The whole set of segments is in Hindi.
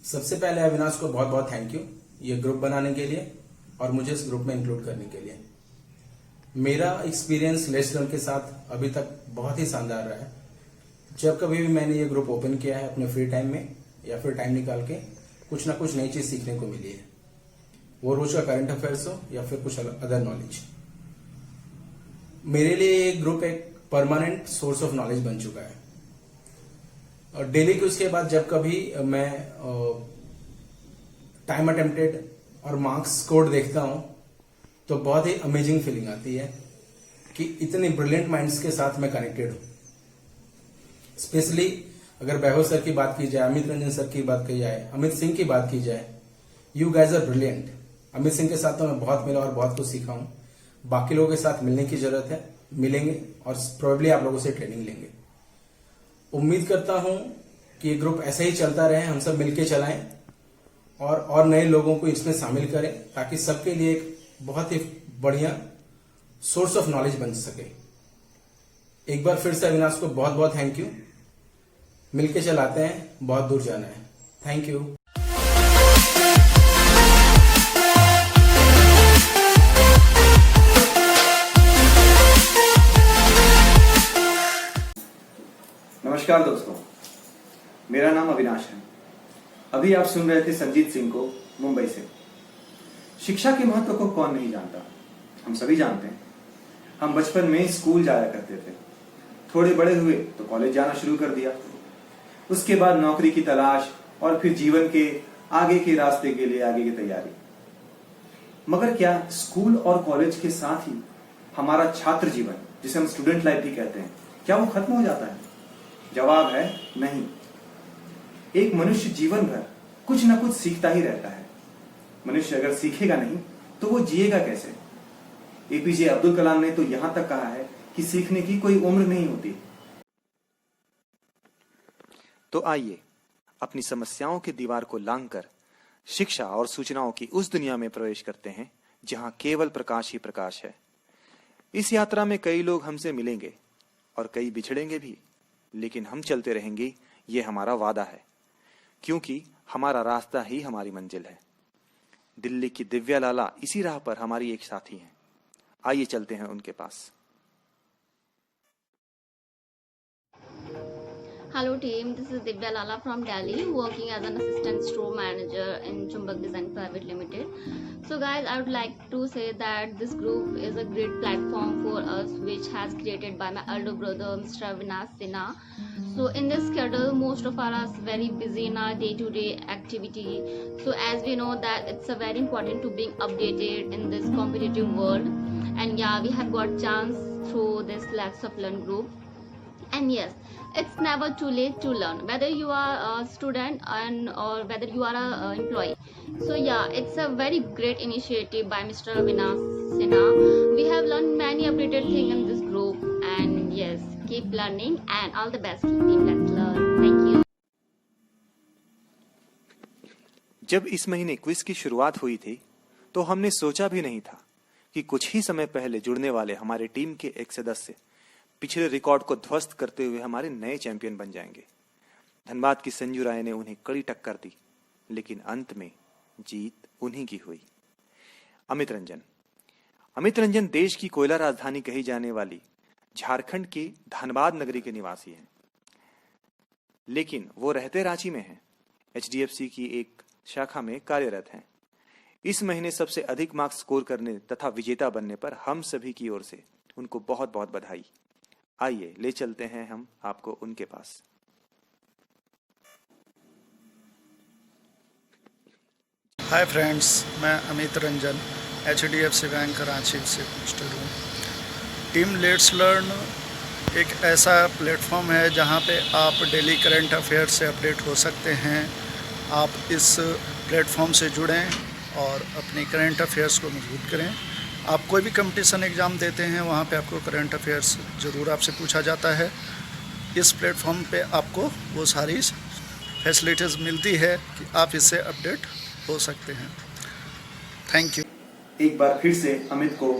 सबसे पहले अविनाश को बहुत बहुत थैंक यू ये ग्रुप बनाने के लिए और मुझे इस ग्रुप में इंक्लूड करने के लिए। मेरा एक्सपीरियंस लेट्स लर्न के साथ अभी तक बहुत ही शानदार रहा है। जब कभी भी मैंने ये ग्रुप ओपन किया है अपने फ्री टाइम में या फिर टाइम निकाल के कुछ ना कुछ नई चीज सीखने को मिली है, वो रोज का करंट अफेयर्स हो या फिर कुछ अदर नॉलेज। मेरे लिए ये ग्रुप एक परमानेंट सोर्स ऑफ नॉलेज बन चुका है। डेली के उसके बाद जब कभी मैं टाइम अटेम्प्टेड और मार्क्स स्कोर्ड देखता हूं तो बहुत ही अमेजिंग फीलिंग आती है कि इतने ब्रिलियंट माइंड्स के साथ मैं कनेक्टेड हूं। स्पेशली अगर वैभव सर की बात की जाए, अमित रंजन सर की बात की जाए, अमित सिंह की बात की जाए, you guys are brilliant. Amit Singh के साथ तो मैं बहुत मिला और बहुत कुछ सीखा हूं। बाकी लोगों के साथ मिलने की जरूरत है, मिलेंगे और प्रोबेबली आप लोगों से ट्रेनिंग लेंगे। उम्मीद करता हूं कि ये ग्रुप ऐसे ही चलता रहे, हम सब मिलकर चलाएं और नए लोगों को इसमें शामिल करें ताकि सबके लिए एक बहुत ही बढ़िया सोर्स ऑफ नॉलेज बन सके। एक बार फिर से अविनाश को बहुत बहुत थैंक यू। मिलके चलाते हैं, बहुत दूर जाना है। Thank you. नमस्कार दोस्तों, मेरा नाम अविनाश है। अभी आप सुन रहे थे संजीत सिंह को मुंबई से। शिक्षा के महत्व को कौन नहीं जानता, हम सभी जानते हैं। हम बचपन में स्कूल जाया करते थे, थोड़े बड़े हुए तो कॉलेज जाना शुरू कर दिया, उसके बाद नौकरी की तलाश और फिर जीवन के आगे के रास्ते के लिए आगे की तैयारी। मगर क्या स्कूल और कॉलेज के साथ ही हमारा छात्र जीवन, जिसे हम स्टूडेंट लाइफ भी कहते हैं, क्या वो खत्म हो जाता है? जवाब है नहीं। एक मनुष्य जीवन भर कुछ ना कुछ सीखता ही रहता है। मनुष्य अगर सीखेगा नहीं तो वो जिएगा कैसे? एपीजे अब्दुल कलाम ने तो यहां तक कहा है कि सीखने की कोई उम्र नहीं होती। तो आइए अपनी समस्याओं की दीवार को लांघकर शिक्षा और सूचनाओं की उस दुनिया में प्रवेश करते हैं जहां केवल प्रकाश ही प्रकाश है। इस यात्रा में कई लोग हमसे मिलेंगे और कई बिछड़ेंगे भी, लेकिन हम चलते रहेंगे, ये हमारा वादा है, क्योंकि हमारा रास्ता ही हमारी मंजिल है। दिल्ली की दिव्या लाला इसी राह पर हमारी एक साथी हैं। आइए चलते हैं उनके पास। Hello team, this is Divya Lala from Delhi, working as an assistant store manager in Chumbak Design Private Limited. So guys, I would like to say that this group is a great platform for us, which has created by my elder brother Mr. Avinash Sinha. So in this schedule, most of us very busy in our day-to-day activity. So as we know that it's a very important to being updated in this competitive world. And yeah, we have got chance through this Let's Up Learn group. And yes, it's never too late to learn, whether you are a student or whether you are a employee. So yeah, it's a very great initiative by Mr. Avinash Sinha. We have learned many updated things in this group, and yes, keep learning and all the best team. Let's learn. Thank you. जब इस महीने क्विज की शुरुआत हुई थी तो हमने सोचा भी नहीं था कि कुछ ही समय पहले जुड़ने वाले हमारे टीम के एक सदस्य पिछले रिकॉर्ड को ध्वस्त करते हुए हमारे नए चैंपियन बन जाएंगे। धनबाद की संजू राय ने उन्हें कड़ी टक्कर दी, लेकिन अंत में जीत उन्हीं की हुई। अमित रंजन देश की कोयला राजधानी कही जाने वाली झारखंड के धनबाद नगरी के निवासी हैं, लेकिन वो रहते रांची में हैं। HDFC की एक शाखा में कार्यरत हैं। इस महीने सबसे अधिक मार्क्स स्कोर करने तथा विजेता बनने पर हम सभी की ओर से उनको बहुत बहुत बधाई। आइए ले चलते हैं हम आपको उनके पास। हाय फ्रेंड्स, मैं अमित रंजन HDFC बैंक रांची से पोस्टर हूँ। टीम लेट्स लर्न एक ऐसा प्लेटफॉर्म है जहाँ पे आप डेली करंट अफेयर से अपडेट हो सकते हैं। आप इस प्लेटफॉर्म से जुड़ें और अपनी करंट अफेयर्स को मजबूत करें। आप कोई भी कंपटीशन एग्ज़ाम देते हैं, वहाँ पे आपको करंट अफेयर्स ज़रूर आपसे पूछा जाता है। इस प्लेटफॉर्म पे आपको वो सारी फैसिलिटीज़ मिलती है कि आप इससे अपडेट हो सकते हैं। Thank you. एक बार फिर से अमित को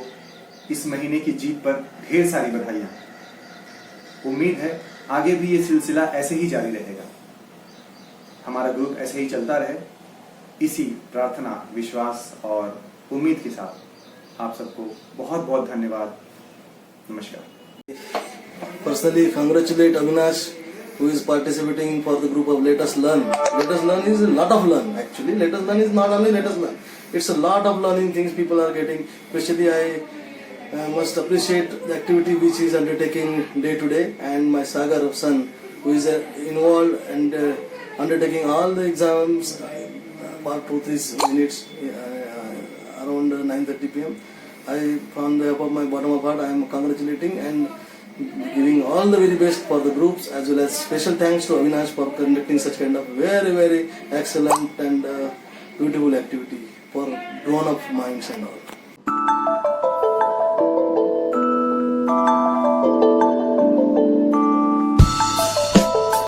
इस महीने की जीत पर ढेर सारी बधाइयाँ। उम्मीद है आगे भी ये सिलसिला ऐसे ही जारी रहेगा। हमारा ग्रुप ऐसे ही चलता रहे। इसी प्रार्थना, विश्वास और उम्मीद के साथ आप सबको बहुत बहुत धन्यवाद। नमस्कार। Personally, congratulate Avinash, who is participating for the group of Let Us Learn. Let Us Learn is a lot of learn. Actually, Let Us Learn is not only Let Us Learn. It's a lot of learning things people are getting. Especially, I must appreciate the activity which is undertaking day to day, and my Sagar of son, who is involved and undertaking all the exams about 2-3 minutes around 9:30 p.m. From the above my bottom of heart, I am congratulating and giving all the very best for the groups, as well as special thanks to Avinash for conducting such kind of very, very excellent and beautiful activity for grown-up minds and all.